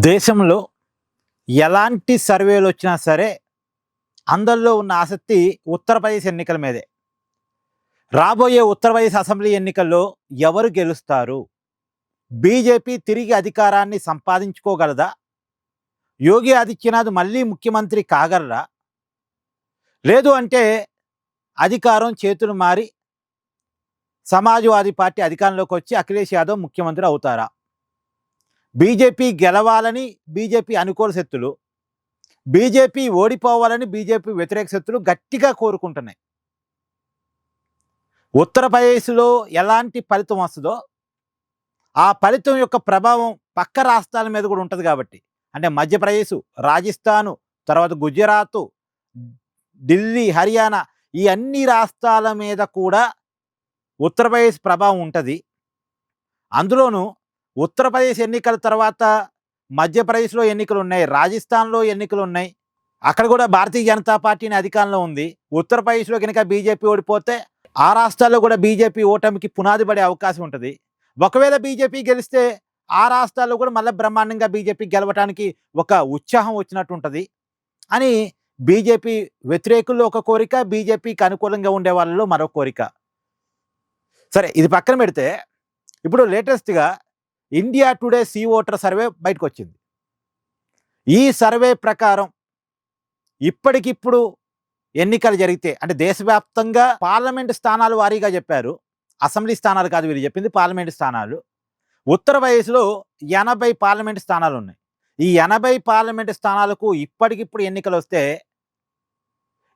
దేశంలో ఎలాంటి సర్వేలు వచ్చినా సరే అందరిలో ఉన్న ఆసక్తి ఉత్తరప్రదేశ్ ఎన్నికల మీదే. రాబోయే ఉత్తరప్రదేశ్ అసెంబ్లీ ఎన్నికల్లో ఎవరు గెలుస్తారు? బీజేపీ తిరిగి అధికారాన్ని సంపాదించుకోగలదా? యోగి ఆదిత్యనాథ్ మళ్ళీ ముఖ్యమంత్రి కాగలరా? లేదు అంటే అధికారం చేతులు మారి సమాజ్వాదీ పార్టీ అధికారంలోకి వచ్చి అఖిలేష్ యాదవ్ ముఖ్యమంత్రి అవుతారా? బీజేపీ గెలవాలని బీజేపీ అనుకూల శక్తులు, బీజేపీ ఓడిపోవాలని బీజేపీ వ్యతిరేక శక్తులు గట్టిగా కోరుకుంటున్నాయి. ఉత్తరప్రదేశ్లో ఎలాంటి ఫలితం వస్తుందో ఆ ఫలితం యొక్క ప్రభావం పక్క రాష్ట్రాల మీద కూడా ఉంటుంది. కాబట్టి అంటే మధ్యప్రదేశ్, రాజస్థాను, తర్వాత గుజరాత్, ఢిల్లీ, హర్యానా ఈ అన్ని రాష్ట్రాల మీద కూడా ఉత్తరప్రదేశ్ ప్రభావం ఉంటుంది. అందులోనూ ఉత్తరప్రదేశ్ ఎన్నికల తర్వాత మధ్యప్రదేశ్లో ఎన్నికలు ఉన్నాయి, రాజస్థాన్లో ఎన్నికలు ఉన్నాయి. అక్కడ కూడా భారతీయ జనతా పార్టీని అధికారంలో ఉంది. ఉత్తరప్రదేశ్లో కనుక బీజేపీ ఓడిపోతే ఆ రాష్ట్రాల్లో కూడా బీజేపీ ఓటమికి పునాది పడే అవకాశం ఉంటుంది. ఒకవేళ బీజేపీ గెలిస్తే ఆ రాష్ట్రాల్లో కూడా మళ్ళీ బ్రహ్మాండంగా బీజేపీ గెలవడానికి ఒక ఉత్సాహం వచ్చినట్టు ఉంటుంది అని బీజేపీ వ్యతిరేకుల్లో ఒక కోరిక, బీజేపీకి అనుకూలంగా ఉండే వాళ్ళలో మరో కోరిక. సరే, ఇది పక్కన పెడితే ఇప్పుడు లేటెస్ట్గా India Today C voter survey బయటకు వచ్చింది. ఈ సర్వే ప్రకారం ఇప్పటికిప్పుడు ఎన్నికలు జరిగితే అంటే దేశవ్యాప్తంగా పార్లమెంట్ స్థానాలు వారీగా చెప్పారు. అసెంబ్లీ స్థానాలు కాదు వీళ్ళు చెప్పింది, పార్లమెంట్ స్థానాలు. ఉత్తరప్రదేశ్లో 80 పార్లమెంట్ స్థానాలు ఉన్నాయి. ఈ 80 పార్లమెంట్ స్థానాలకు ఇప్పటికిప్పుడు ఎన్నికలు వస్తే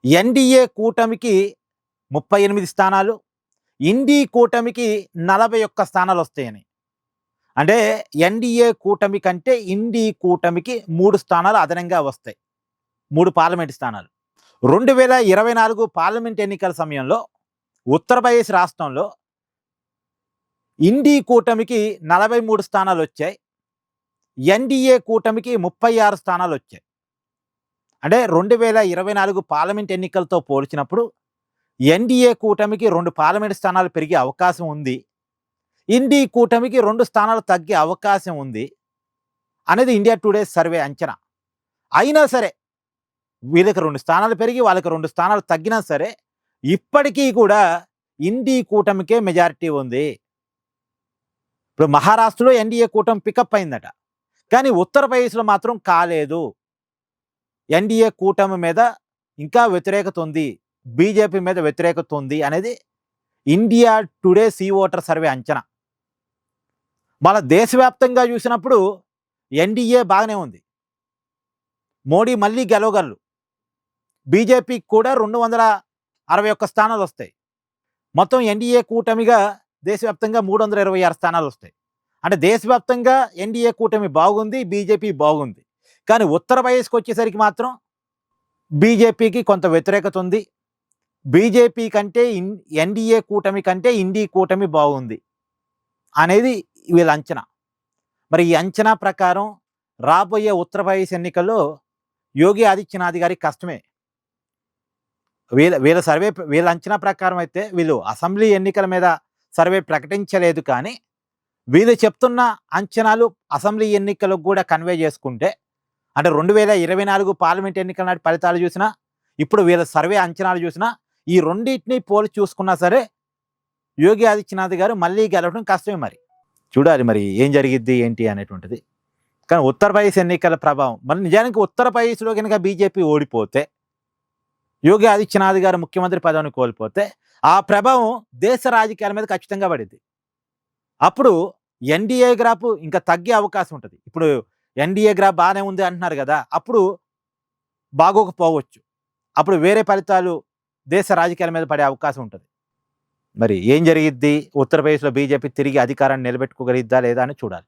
ఎన్డీఏ కూటమికి 38 స్థానాలు, ఇండీ కూటమికి 41 స్థానాలు వస్తాయని. అంటే ఎన్డీఏ కూటమి కంటే ఇండీ కూటమికి 3 స్థానాలు అదనంగా వస్తాయి, 3 పార్లమెంట్ స్థానాలు. 2024 పార్లమెంట్ ఎన్నికల సమయంలో ఉత్తరప్రదేశ్ రాష్ట్రంలో ఇండీ కూటమికి 43 స్థానాలు వచ్చాయి, ఎన్డీఏ కూటమికి 36 స్థానాలు వచ్చాయి. అంటే 2024 పార్లమెంట్ ఎన్నికలతో పోల్చినప్పుడు ఎన్డీఏ కూటమికి 2 పార్లమెంట్ స్థానాలు పెరిగే అవకాశం ఉంది, ఇండీ కూటమికి 2 స్థానాలు తగ్గే అవకాశం ఉంది అనేది ఇండియా టుడే సర్వే అంచనా. అయినా సరే వీళ్ళకి 2 స్థానాలు పెరిగి వాళ్ళకి 2 స్థానాలు తగ్గినా సరే ఇప్పటికీ కూడా ఇండీ కూటమికే మెజారిటీ ఉంది. ఇప్పుడు మహారాష్ట్రలో ఎన్డీఏ కూటమి పికప్ అయిందట, కానీ ఉత్తరప్రదేశ్లో మాత్రం కాలేదు. ఎన్డీఏ కూటమి మీద ఇంకా వ్యతిరేకత ఉంది, బీజేపీ మీద వ్యతిరేకత ఉంది అనేది India Today C voter survey అంచనా. మన దేశవ్యాప్తంగా చూసినప్పుడు ఎన్డీఏ బాగానే ఉంది, మోడీ మళ్ళీ గెలవగలరు. బీజేపీకి కూడా 261 స్థానాలు వస్తాయి. మొత్తం ఎన్డీఏ కూటమిగా దేశవ్యాప్తంగా 326 స్థానాలు వస్తాయి. అంటే దేశవ్యాప్తంగా ఎన్డీఏ కూటమి బాగుంది, బీజేపీ బాగుంది. కానీ ఉత్తరప్రదేశ్కి వచ్చేసరికి మాత్రం బీజేపీకి కొంత వ్యతిరేకత ఉంది. బీజేపీ కంటే ఎన్డీఏ కూటమి కంటే ఇండీ కూటమి బాగుంది అనేది వీళ్ళ అంచనా. మరి ఈ అంచనా ప్రకారం రాబోయే ఉత్తరప్రదేశ్ ఎన్నికల్లో యోగి ఆదిత్యనాథ్ గారికి కష్టమే. వీళ్ళ అంచనా ప్రకారం అయితే వీళ్ళు అసెంబ్లీ ఎన్నికల మీద సర్వే ప్రకటించలేదు, కానీ వీళ్ళు చెప్తున్న అంచనాలు అసెంబ్లీ ఎన్నికలకు కూడా కన్వే చేసుకుంటే అంటే 2024 పార్లమెంట్ ఎన్నికల నాటి ఫలితాలు చూసినా ఇప్పుడు వీళ్ళ సర్వే అంచనాలు చూసినా ఈ రెండింటిని పోల్చి చూసుకున్నా సరే యోగి ఆదిత్యనాథ్ గారు మళ్ళీ గెలవడం కష్టమే. మరి చూడాలి మరి ఏం జరిగిద్ది ఏంటి అనేటువంటిది. కానీ ఉత్తరప్రదేశ్ ఎన్నికల ప్రభావం మరి నిజానికి ఉత్తరప్రదేశ్లో కనుక బీజేపీ ఓడిపోతే, యోగి ఆదిత్యనాథ్ గారు ముఖ్యమంత్రి పదవిని కోల్పోతే ఆ ప్రభావం దేశ రాజకీయాల మీద ఖచ్చితంగా పడింది. అప్పుడు ఎన్డీఏ గ్రాఫ్ ఇంకా తగ్గే అవకాశం ఉంటుంది. ఇప్పుడు ఎన్డీఏ గ్రాఫ్ బాగానే ఉంది అంటున్నారు కదా, అప్పుడు బాగోకపోవచ్చు. అప్పుడు వేరే ఫలితాలు దేశ రాజకీయాల మీద పడే అవకాశం ఉంటుంది. మరి ఏం జరిగిద్ది? ఉత్తరప్రదేశ్లో బీజేపీ తిరిగి అధికారాన్ని నిలబెట్టుకోగలిగిద్దా లేదా అని చూడాలి.